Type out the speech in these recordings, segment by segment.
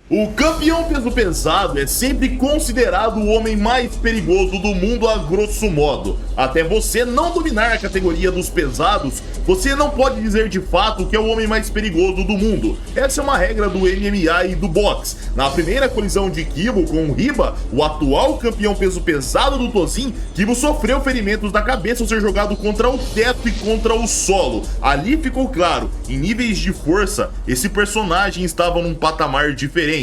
O campeão peso pesado é sempre considerado o homem mais perigoso do mundo a grosso modo. Até você não dominar a categoria dos pesados, você não pode dizer de fato que é o homem mais perigoso do mundo. Essa é uma regra do MMA e do boxe. Na primeira colisão de Kibo com o Riba, o atual campeão peso pesado do Tozin, Kibo sofreu ferimentos na cabeça ao ser jogado contra o teto e contra o solo. Ali ficou claro, em níveis de força, esse personagem estava num patamar diferente.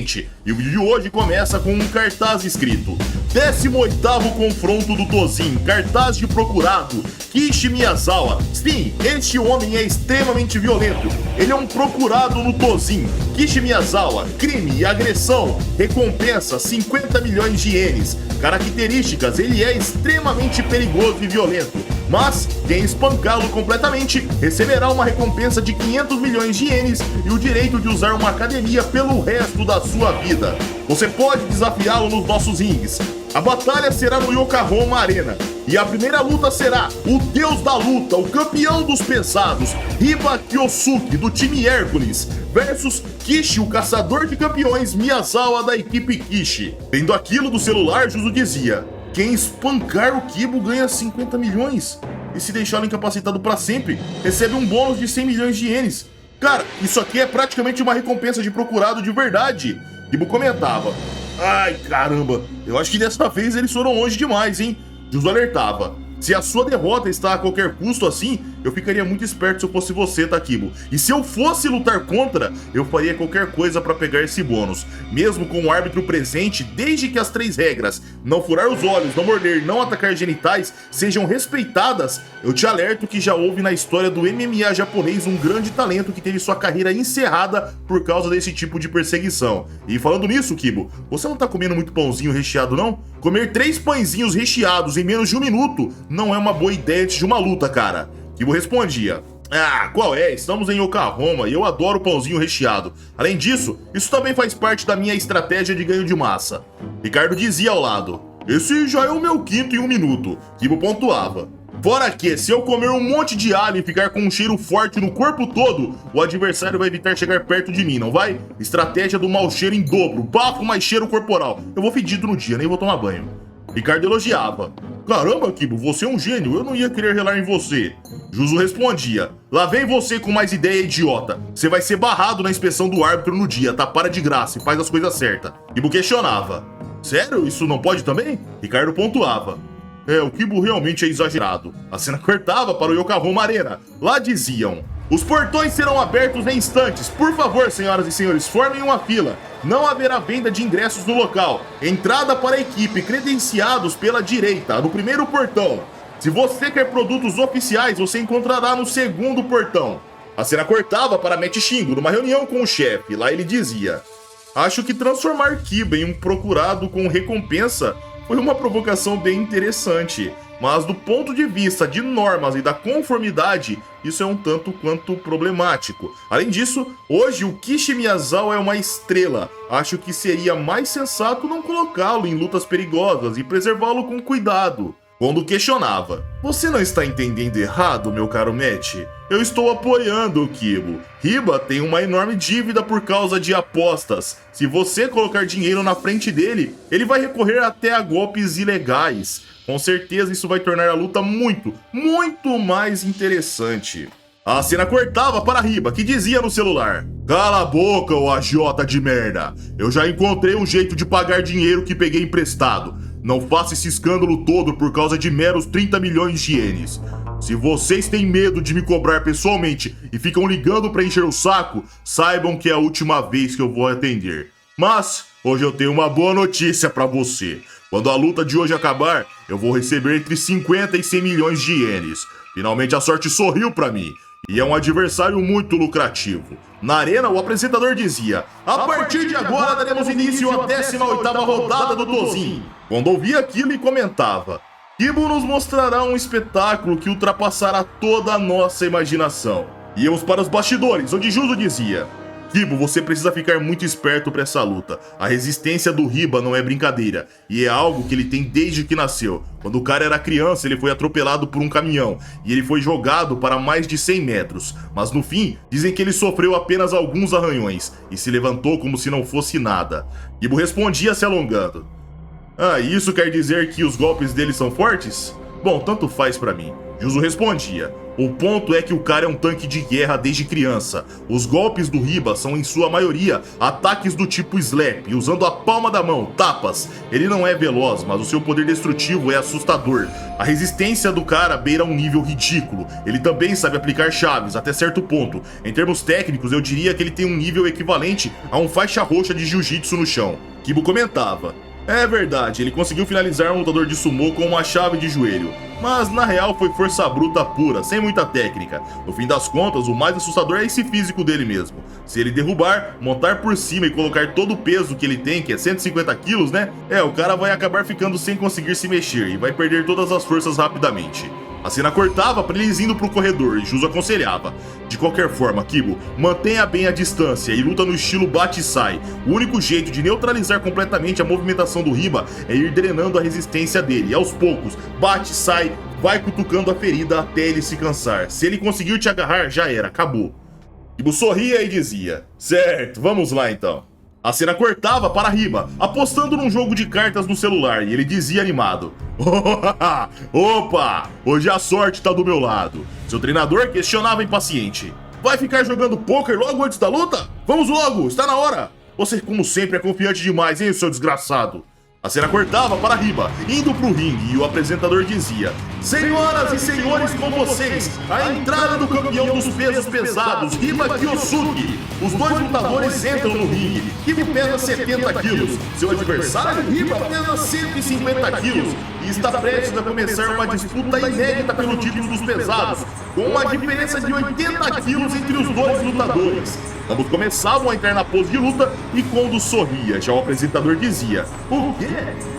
E o vídeo de hoje começa com um cartaz escrito: 18º confronto do Tozin, cartaz de procurado, Kishi Miyazawa. Sim, este homem é extremamente violento. Ele é um procurado no Tozin. Kishi Miyazawa, crime e agressão, recompensa 50 milhões de ienes. Características, ele é extremamente perigoso e violento. Mas quem espancá-lo completamente receberá uma recompensa de 500 milhões de ienes e o direito de usar uma academia pelo resto da sua vida. Você pode desafiá-lo nos nossos rings. A batalha será no Yokohama Arena e a primeira luta será o deus da luta, o campeão dos pesados, Riba Kyosuke do time Hércules versus Kishi, o caçador de campeões Miyazawa da equipe Kishi. Vendo aquilo do celular, Juzo dizia: quem espancar o Kibo ganha 50 milhões e se deixá-lo incapacitado para sempre, recebe um bônus de 100 milhões de ienes. Cara, isso aqui é praticamente uma recompensa de procurado de verdade. Kibo comentava: ai caramba, eu acho que dessa vez eles foram longe demais, hein? Juzo alertava: se a sua derrota está a qualquer custo assim, eu ficaria muito esperto se eu fosse você, tá, Kibo? E se eu fosse lutar contra, eu faria qualquer coisa para pegar esse bônus. Mesmo com o árbitro presente, desde que as 3 regras, não furar os olhos, não morder, não atacar genitais, sejam respeitadas, eu te alerto que já houve na história do MMA japonês um grande talento que teve sua carreira encerrada por causa desse tipo de perseguição. E falando nisso, Kibo, você não tá comendo muito pãozinho recheado, não? Comer 3 pãezinhos recheados em menos de 1 minuto não é uma boa ideia antes de uma luta, cara. Kibo respondia: ah, qual é? Estamos em Yokohama e eu adoro pãozinho recheado. Além disso, isso também faz parte da minha estratégia de ganho de massa. Ricardo dizia ao lado: esse já é o meu 5º em 1 minuto. Kibo pontuava: fora que, se eu comer um monte de alho e ficar com um cheiro forte no corpo todo, o adversário vai evitar chegar perto de mim, não vai? Estratégia do mau cheiro em dobro, bafo mais cheiro corporal. Eu vou fedido no dia, nem vou tomar banho. Ricardo elogiava: caramba, Kibo, você é um gênio, eu não ia querer relar em você. Juzo respondia: lá vem você com mais ideia, idiota. Você vai ser barrado na inspeção do árbitro no dia, tá? Para de graça e faz as coisas certas. Kibo questionava: sério? Isso não pode também? Ricardo pontuava: é, o Kibo realmente é exagerado. A cena cortava para o Yokohama Arena. Lá diziam: os portões serão abertos em instantes. Por favor, senhoras e senhores, formem uma fila. Não haverá venda de ingressos no local. Entrada para a equipe, credenciados pela direita, no primeiro portão. Se você quer produtos oficiais, você encontrará no segundo portão. A cena cortava para Matt Shingo, numa reunião com o chefe. Lá ele dizia: acho que transformar Kiba em um procurado com recompensa foi uma provocação bem interessante, mas do ponto de vista de normas e da conformidade, isso é um tanto quanto problemático. Além disso, hoje o Kishi Miyazawa é uma estrela. Acho que seria mais sensato não colocá-lo em lutas perigosas e preservá-lo com cuidado. Quando questionava: você não está entendendo errado, meu caro Matt? Eu estou apoiando o Kibo. Riba tem uma enorme dívida por causa de apostas. Se você colocar dinheiro na frente dele, ele vai recorrer até a golpes ilegais. Com certeza isso vai tornar a luta muito mais interessante. A cena cortava para Riba, que dizia no celular: cala a boca, ô agiota de merda. Eu já encontrei um jeito de pagar dinheiro que peguei emprestado. Não faça esse escândalo todo por causa de meros 30 milhões de ienes. Se vocês têm medo de me cobrar pessoalmente e ficam ligando para encher o saco, saibam que é a última vez que eu vou atender. Mas hoje eu tenho uma boa notícia para você. Quando a luta de hoje acabar, eu vou receber entre 50 e 100 milhões de ienes. Finalmente a sorte sorriu para mim. E é um adversário muito lucrativo. Na arena, o apresentador dizia: a partir de agora daremos início à 18ª rodada do Tozin. Quando ouvia aquilo e comentava: Kibo nos mostrará um espetáculo que ultrapassará toda a nossa imaginação. Íamos para os bastidores, onde Juzo dizia: Kibo, você precisa ficar muito esperto pra essa luta. A resistência do Hiba não é brincadeira, e é algo que ele tem desde que nasceu. Quando o cara era criança, ele foi atropelado por um caminhão, e ele foi jogado para mais de 100 metros. Mas no fim, dizem que ele sofreu apenas alguns arranhões, e se levantou como se não fosse nada. Kibo respondia se alongando. Ah, isso quer dizer que os golpes dele são fortes? Bom, tanto faz pra mim. Juzo respondia. O ponto é que o cara é um tanque de guerra desde criança. Os golpes do Hiba são, em sua maioria, ataques do tipo slap, usando a palma da mão, tapas. Ele não é veloz, mas o seu poder destrutivo é assustador. A resistência do cara beira um nível ridículo. Ele também sabe aplicar chaves, até certo ponto. Em termos técnicos, eu diria que ele tem um nível equivalente a um faixa roxa de jiu-jitsu no chão. Kibo comentava. É verdade, ele conseguiu finalizar um lutador de sumô com uma chave de joelho. Mas na real foi força bruta pura, sem muita técnica. No fim das contas, o mais assustador é esse físico dele mesmo. Se ele derrubar, montar por cima e colocar todo o peso que ele tem, que é 150 quilos, né? O cara vai acabar ficando sem conseguir se mexer e vai perder todas as forças rapidamente. A cena cortava para eles indo pro corredor e Juzo aconselhava. De qualquer forma, Kibo, mantenha bem a distância e luta no estilo bate e sai. O único jeito de neutralizar completamente a movimentação do Hiba é ir drenando a resistência dele. E aos poucos, bate e sai, vai cutucando a ferida até ele se cansar. Se ele conseguiu te agarrar, já era, acabou. Kibo sorria e dizia, certo, vamos lá então. A cena cortava para Hiba, apostando num jogo de cartas no celular, e ele dizia animado. Opa, hoje a sorte tá do meu lado. Seu treinador questionava impaciente. Vai ficar jogando pôquer logo antes da luta? Vamos logo, está na hora. Você, como sempre, é confiante demais, hein, seu desgraçado? A cena cortava para Hiba, indo pro ringue, e o apresentador dizia: senhoras e senhores, com vocês, a entrada do campeão dos pesos pesados, Hiba Kyosuke. Os dois lutadores entram no ringue. Hiba pesa 70 quilos, seu adversário Hiba pesa 150 quilos, e está prestes a começar uma disputa inédita pelo título dos pesados, com uma diferença de 80 quilos entre os dois lutadores. Ambos começavam a entrar na pose de luta e quando sorria, já o apresentador dizia: o quê?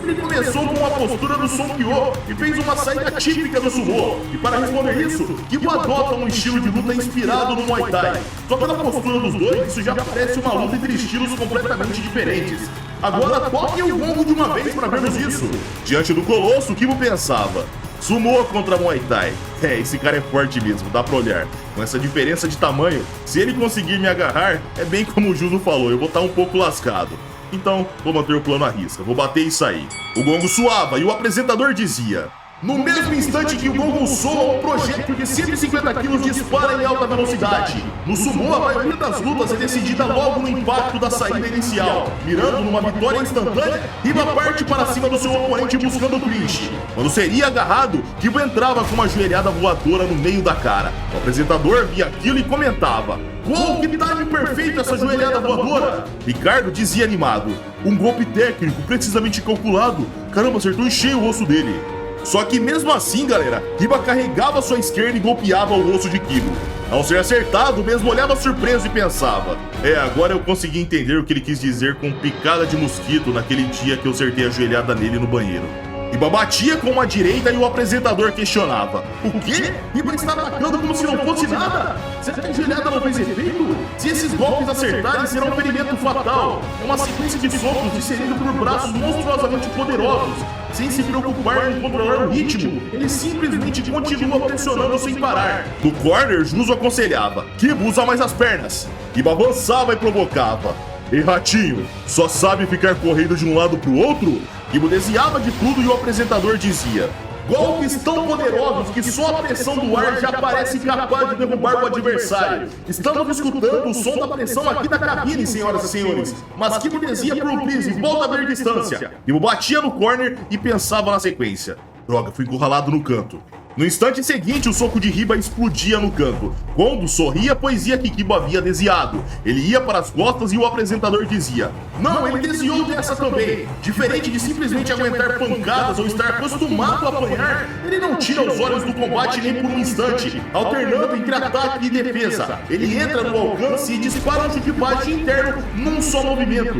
Ele começou com a postura do Sonkyo e fez uma saída típica do sumô. E para responder isso, Kibo adota um estilo de luta inspirado no Muay Thai. Só pela postura dos dois, isso já parece uma luta entre estilos completamente diferentes. Agora toquem o gongo de uma vez para vermos isso. Diante do colosso, Kibo pensava: sumô contra Muay Thai. Esse cara é forte mesmo, dá pra olhar. Com essa diferença de tamanho, se ele conseguir me agarrar, é bem como o Juzo falou, eu vou estar um pouco lascado. Então, vou manter o plano à risca, vou bater e sair. O gongo soava e o apresentador dizia: no mesmo instante que o gongo soa, um projétil de 150 kg dispara em alta velocidade. No sumô, a maioria das lutas é decidida logo no impacto da saída inicial. Mirando numa vitória instantânea, Hiba parte para cima do seu oponente buscando o clinch. Quando seria agarrado, Kibo entrava com uma joelhada voadora no meio da cara. O apresentador via aquilo e comentava: uou, que time perfeito essa joelhada voadora! Ricardo dizia animado: um golpe técnico, precisamente calculado. Caramba, acertou em cheio o osso dele. Só que mesmo assim, galera, Hiba carregava sua esquerda e golpeava o osso de Kibo. Ao ser acertado, mesmo olhava surpreso e pensava: agora eu consegui entender o que ele quis dizer com picada de mosquito naquele dia que eu acertei a joelhada nele no banheiro. Hiba batia com uma direita e o apresentador questionava: o quê? Hiba está atacando como se não fosse nada? Será que a joelhada não fez efeito? Se esses golpes acertarem, será um ferimento fatal. É uma sequência de socos discerido por braços monstruosamente poderosos. Sem se preocupar em controlar o ritmo, ele simplesmente continua pressionando sem parar. No corner, Juzo aconselhava: Kibo, usa mais as pernas. Hiba avançava e provocava: ei, ratinho, só sabe ficar correndo de um lado pro outro? Kibo desviava de tudo e o apresentador dizia: golpes tão poderosos que só a pressão do ar já parece capaz de derrubar o adversário. Estamos escutando o som da pressão aqui da cabine, senhoras e senhores. Mas Kibo desvia pro please e volta a ver distância. Kibo batia no corner e pensava na sequência: droga, fui encurralado no canto. No instante seguinte, o soco de Hiba explodia no canto. Quando sorria, pois via que Kibo havia desviado. Ele ia para as costas e o apresentador dizia: não, ele desviou dessa também. Diferente de simplesmente aguentar pancadas ou estar acostumado a apanhar, ele não tira os olhos do combate nem por um instante, alternando entre ataque e defesa. Ele entra no alcance e dispara um chute baixo interno num só movimento.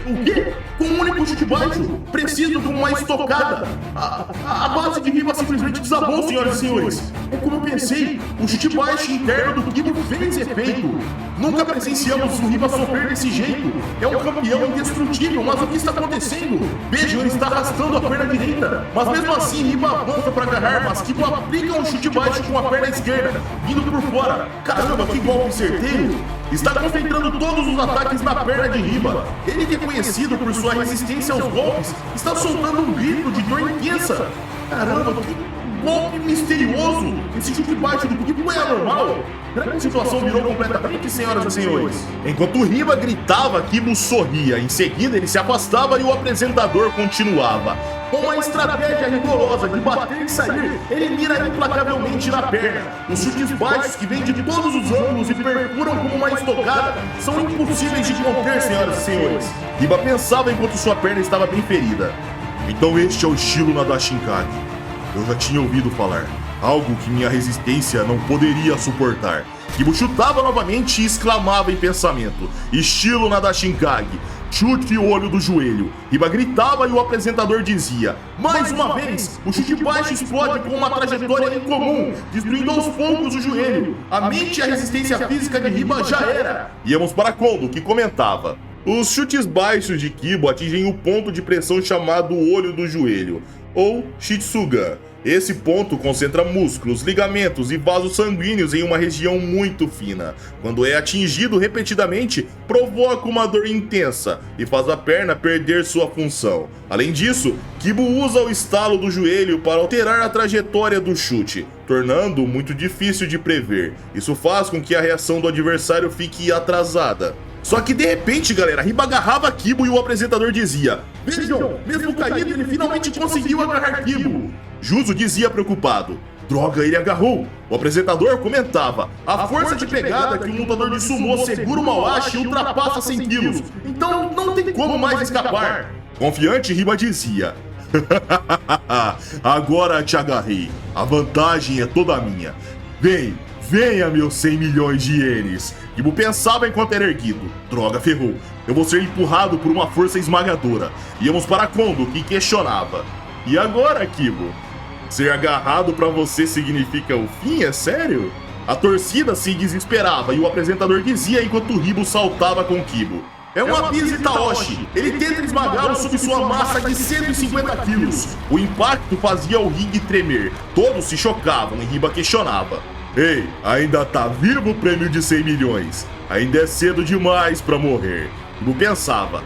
O quê? Com um único chute baixo? Preciso de uma estocada. A base de Hiba simplesmente desabou, senhor senhoras e senhores. É como eu pensei, o chute baixo interno do Kibo fez efeito. Nunca presenciamos o Riba sofrer desse jeito. É um campeão indestrutível, mas o que está acontecendo? Vejam, ele está arrastando a perna direita. Mas mesmo assim, Riba avança para agarrar, mas Kibo aplica um chute baixo com a perna esquerda, vindo por fora. Caramba, que golpe certeiro! Está concentrando todos os ataques na perna de Riba. Ele, que é conhecido por sua resistência aos golpes, está soltando um grito de dor intensa. Caramba, que golpe misterioso! Esse chute baixo do Kibo é anormal. Será que a situação virou completamente, senhoras e senhores? Enquanto Riba gritava, Kibo sorria. Em seguida, ele se afastava e o apresentador continuava. Com uma estratégia rigorosa de bater e sair, ele mira implacavelmente na perna. Os chutes baixos que vêm de todos os ângulos e perfuram como uma estocada são impossíveis de conter, senhoras e senhores. Riba pensava enquanto sua perna estava bem ferida. Então este é o estilo Nadashinkage. Eu já tinha ouvido falar. Algo que minha resistência não poderia suportar. Kibo chutava novamente e exclamava em pensamento. Estilo Nadashinkage. Chute o olho do joelho. Riba gritava e o apresentador dizia: mais uma vez, o chute baixo explode com uma trajetória incomum, destruindo aos poucos o joelho. A mente e a resistência física de Riba já era. Íamos para Kondo, que comentava: os chutes baixos de Kibo atingem o ponto de pressão chamado olho do joelho, ou Shitsuga. Esse ponto concentra músculos, ligamentos e vasos sanguíneos em uma região muito fina. Quando é atingido repetidamente, provoca uma dor intensa e faz a perna perder sua função. Além disso, Kibo usa o estalo do joelho para alterar a trajetória do chute, tornando-o muito difícil de prever. Isso faz com que a reação do adversário fique atrasada. Só que de repente, galera, Riba agarrava Kibo e o apresentador dizia: vejam, mesmo caído, ele finalmente conseguiu agarrar Kibo. Juzo dizia preocupado: droga, ele agarrou. O apresentador comentava: a força de pegada que um lutador de sumô segura uma haste ultrapassa 100 quilos, então não tem como mais escapar. Confiante, Riba dizia: agora te agarrei, a vantagem é toda minha. Venha, meus 100 milhões de ienes. Kibo pensava enquanto era erguido. Droga, ferrou. Eu vou ser empurrado por uma força esmagadora. Íamos para Kondo, que questionava: e agora, Kibo? Ser agarrado pra você significa o fim? É sério? A torcida se desesperava e o apresentador dizia enquanto Riba saltava com Kibo: é um Abyss Itaoshi. Ele tenta esmagá-lo sob sua massa de 150 quilos. O impacto fazia o ringue tremer. Todos se chocavam e Riba questionava: ei, ainda tá vivo o prêmio de 100 milhões. Ainda é cedo demais pra morrer. Kibo pensava: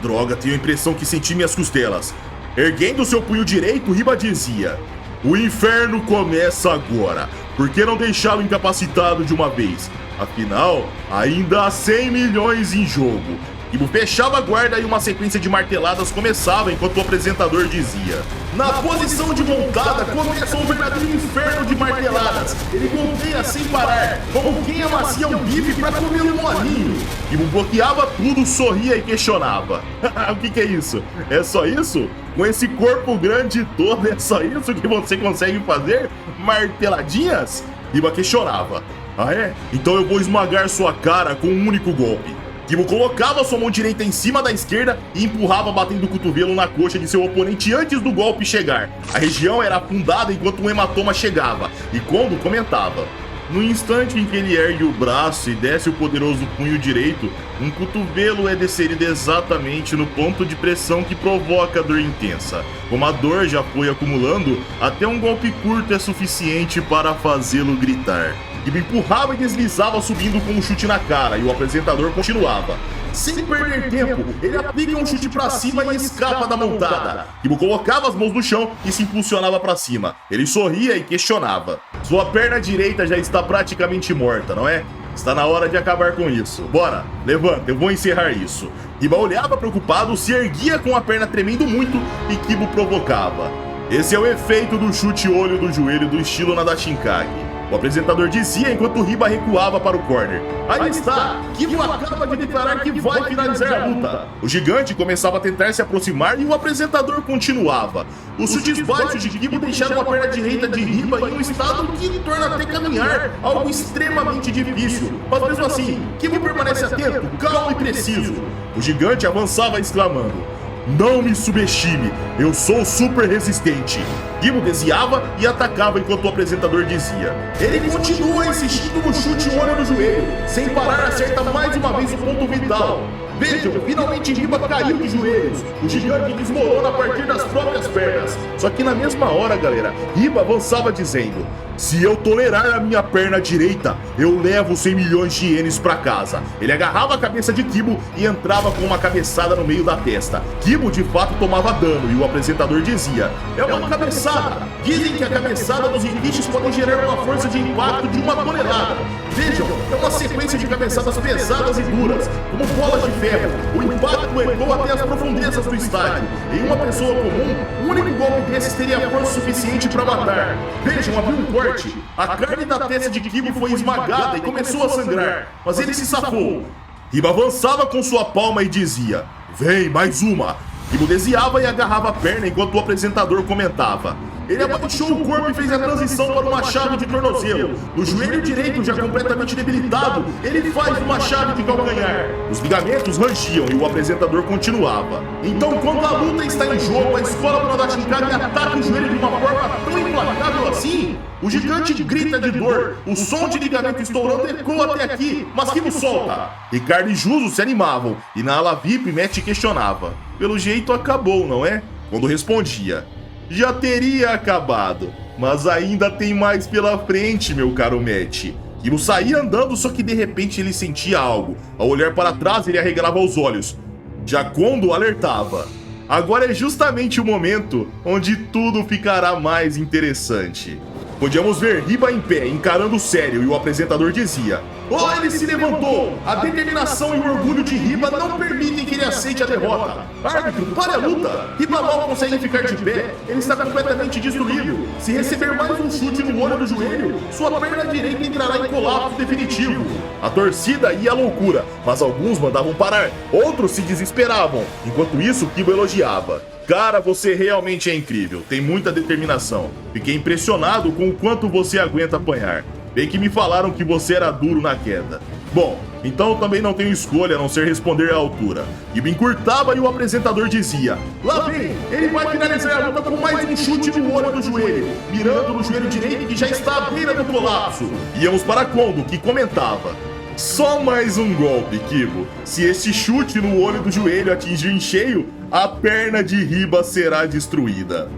droga, tenho a impressão que senti minhas costelas. Erguendo seu punho direito, Riba dizia: o inferno começa agora. Por que não deixá-lo incapacitado de uma vez? Afinal, ainda há 100 milhões em jogo. Kibo fechava a guarda e uma sequência de marteladas começava enquanto o apresentador dizia: na posição de montada começa um verdadeiro inferno de marteladas. Ele golpeia sem parar, como quem amacia um bife para comer um molinho. Kibo bloqueava tudo, sorria e questionava: o que é isso? É só isso? Com esse corpo grande todo, é só isso que você consegue fazer? Marteladinhas? Riba questionava: ah é? Então eu vou esmagar sua cara com um único golpe. Kibo colocava sua mão direita em cima da esquerda e empurrava batendo o cotovelo na coxa de seu oponente antes do golpe chegar. A região era afundada enquanto um hematoma chegava, e Kondo comentava: no instante em que ele ergue o braço e desce o poderoso punho direito, um cotovelo é desferido exatamente no ponto de pressão que provoca a dor intensa. Como a dor já foi acumulando, até um golpe curto é suficiente para fazê-lo gritar. Kibo empurrava e deslizava subindo com um chute na cara, e o apresentador continuava: sem perder tempo, ele aplica um chute pra cima e escapa da montada. Kibo colocava as mãos no chão e se impulsionava pra cima. Ele sorria e questionava: sua perna direita já está praticamente morta, não é? Está na hora de acabar com isso. Bora, levanta, eu vou encerrar isso. Riba olhava preocupado, se erguia com a perna tremendo muito e Kibo provocava: esse é o efeito do chute olho do joelho do estilo Nadashinkage. O apresentador dizia enquanto Riba recuava para o corner: aí está, Kibo acaba de declarar que vai finalizar a luta. O gigante começava a tentar se aproximar e o apresentador continuava: os chutes baixos de Kibo deixaram a perna direita de Riba em um estado que torna até caminhar algo extremamente difícil. Mas mesmo assim, Kibo permanece atento, calmo e preciso. O gigante avançava exclamando: Não me subestime, eu sou super resistente. Kibo desviava e atacava enquanto o apresentador dizia. Ele continua insistindo no chute no olho do joelho. Sem parar, acerta mais uma vez o ponto vital. Vejam, finalmente Hiba caiu de joelhos. O gigante desmorona a partir das próprias pernas. Só que na mesma hora, galera, Hiba avançava dizendo: se eu tolerar a minha perna direita, eu levo 100 milhões de ienes pra casa. Ele agarrava a cabeça de Kibo e entrava com uma cabeçada no meio da testa. Kibo de fato tomava dano e o apresentador dizia: é uma cabeçada. Dizem que a cabeçada dos rikichis pode gerar uma força de impacto de 1 tonelada. Vejam, é uma sequência de cabeçadas pesadas e duras, como bolas de ferro. O impacto ecoou até as profundezas do estádio. Em uma pessoa comum, o único golpe desses teria força suficiente para matar. Vejam, abriu um corte. A carne da testa de Kibo foi esmagada e começou a sangrar, mas ele se safou. Hiba avançava com sua palma e dizia: vem, mais uma. Kibo desviava e agarrava a perna enquanto o apresentador comentava. Ele abaixou o corpo e fez a transição para uma chave de tornozelo. No joelho direito, já completamente debilitado, ele faz uma chave de calcanhar. Os ligamentos rangiam e o apresentador continuava. Então, quando a luta está em jogo, a escola do Nadashinkage ataca o joelho de uma forma tão implacável assim. O gigante grita de dor, o som de ligamento estourando ecoa até aqui, mas Kibo solta. Ricardo e Juzo se animavam, e na ala VIP, Matt questionava. Pelo jeito acabou, não é? Quando respondia: já teria acabado, mas ainda tem mais pela frente, meu caro Matt. Kibo saía andando, só que de repente ele sentia algo. Ao olhar para trás, ele arregalava os olhos. Jacondo alertava: agora é justamente o momento onde tudo ficará mais interessante. Podíamos ver Hiba em pé, encarando sério, e o apresentador dizia: oh, ele se levantou! A determinação e o orgulho de Hiba não permitem que ele aceite a derrota. Árbitro, pare a luta! Hiba mal consegue ficar de pé, ele está completamente destruído. Se receber mais um chute no olho do joelho, sua perna direita entrará em colapso definitivo. A torcida ia à loucura, mas alguns mandavam parar, outros se desesperavam. Enquanto isso, Kibo elogiava: cara, você realmente é incrível, tem muita determinação. Fiquei impressionado com o quanto você aguenta apanhar. Bem que me falaram que você era duro na queda. Bom, então eu também não tenho escolha a não ser responder à altura. Kibo encurtava e o apresentador dizia: lá vem, ele vai finalizar a luta com mais um chute no olho do joelho, mirando no joelho direito que já está à beira do colapso. Íamos para Kondo, que comentava: só mais um golpe, Kibo. Se esse chute no olho do joelho atingir em cheio, a perna de Hiba será destruída.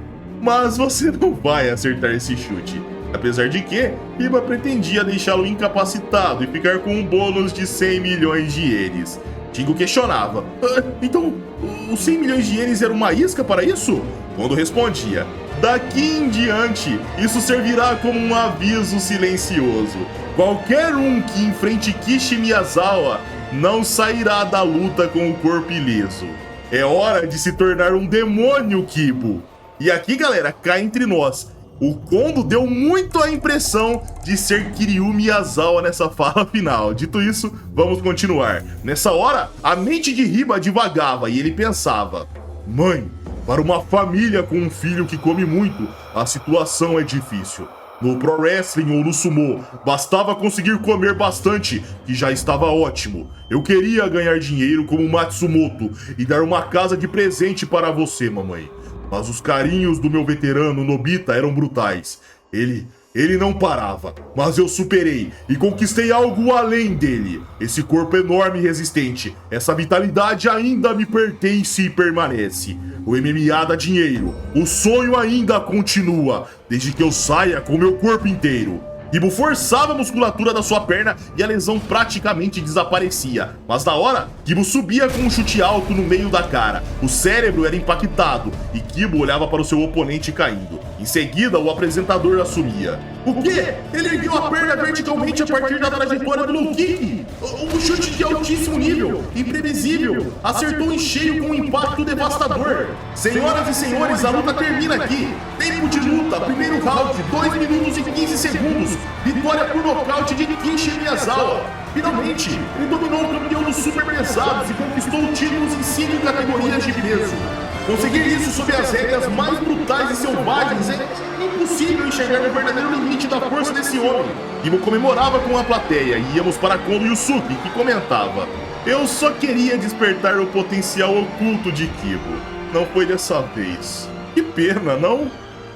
Mas você não vai acertar esse chute. Apesar de que, Hiba pretendia deixá-lo incapacitado e ficar com um bônus de 100 milhões de ienes. Jingo questionava: então, os 100 milhões de ienes era uma isca para isso? Quando respondia: daqui em diante, isso servirá como um aviso silencioso. Qualquer um que enfrente Kishi Miyazawa não sairá da luta com o corpo ileso. É hora de se tornar um demônio, Kibo. E aqui, galera, cá entre nós, o Kondo deu muito a impressão de ser Kiryu Miyazawa nessa fala final. Dito isso, vamos continuar. Nessa hora, a mente de Hiba divagava e ele pensava: mãe, para uma família com um filho que come muito, a situação é difícil. No Pro Wrestling ou no Sumo, bastava conseguir comer bastante, que já estava ótimo. Eu queria ganhar dinheiro como Matsumoto e dar uma casa de presente para você, mamãe. Mas os carinhos do meu veterano Nobita eram brutais. Ele não parava, mas eu superei e conquistei algo além dele. Esse corpo enorme e resistente, essa vitalidade ainda me pertence e permanece. O MMA dá dinheiro, o sonho ainda continua, desde que eu saia com meu corpo inteiro. Kibo forçava a musculatura da sua perna e a lesão praticamente desaparecia. Mas na hora, Kibo subia com um chute alto no meio da cara. O cérebro era impactado e Kibo olhava para o seu oponente caindo. Em seguida, o apresentador assumia: o quê? Ele ergueu a perna verticalmente a partir da trajetória do low kick. Um chute de altíssimo nível, imprevisível, acertou em cheio com um impacto devastador. Senhoras e senhores, a luta termina aqui. Tempo de luta, primeiro round, 2 minutos e 15 segundos. Vitória por nocaute de Kishi Miyazawa. Finalmente, ele dominou o campeão dos super pesados e conquistou títulos em 5 categorias de peso. Conseguir isso sob as regras mais brutais e selvagens é impossível enxergar o verdadeiro limite da força desse homem. Kibo comemorava com a plateia e íamos para Kondo Yusuke, que comentava: eu só queria despertar o potencial oculto de Kibo. não foi dessa vez. Que pena, não?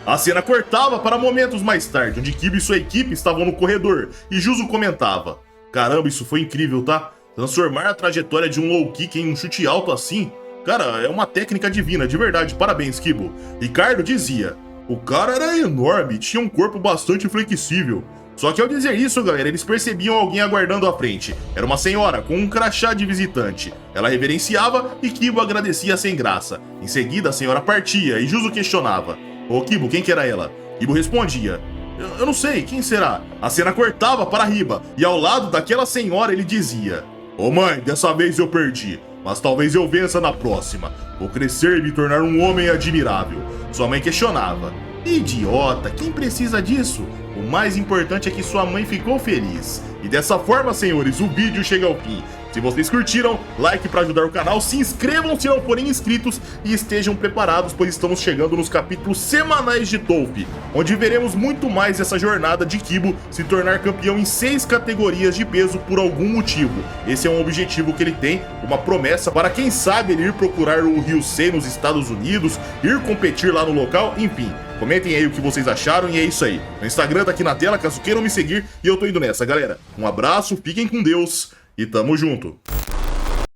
A cena cortava para momentos mais tarde, onde Kiba e sua equipe estavam no corredor, e Juzo comentava: caramba, isso foi incrível, tá? Transformar a trajetória de um low kick em um chute alto assim, cara, é uma técnica divina, de verdade, parabéns, Kibo. Ricardo dizia: o cara era enorme, tinha um corpo bastante flexível. Só que ao dizer isso, galera, eles percebiam alguém aguardando à frente. Era uma senhora com um crachá de visitante. Ela reverenciava e Kibo agradecia sem graça. Em seguida, a senhora partia e Juzo questionava: ô Kibo, quem que era ela? Kibo respondia: eu não sei, quem será? A cena cortava para Riba, e ao lado daquela senhora ele dizia: ô mãe, dessa vez eu perdi, mas talvez eu vença na próxima. Vou crescer e me tornar um homem admirável. Sua mãe questionava: idiota, quem precisa disso? O mais importante é que sua mãe ficou feliz. E dessa forma, senhores, o vídeo chega ao fim. Se vocês curtiram, like para ajudar o canal, se inscrevam se não forem inscritos e estejam preparados, pois estamos chegando nos capítulos semanais de Tolp, onde veremos muito mais essa jornada de Kibo se tornar campeão em 6 categorias de peso por algum motivo. Esse é um objetivo que ele tem, uma promessa para quem sabe ele ir procurar o Ryusei nos Estados Unidos, ir competir lá no local, enfim. Comentem aí o que vocês acharam e é isso aí. O Instagram tá aqui na tela, caso queiram me seguir, e eu tô indo nessa, galera. Um abraço, fiquem com Deus e tamo junto.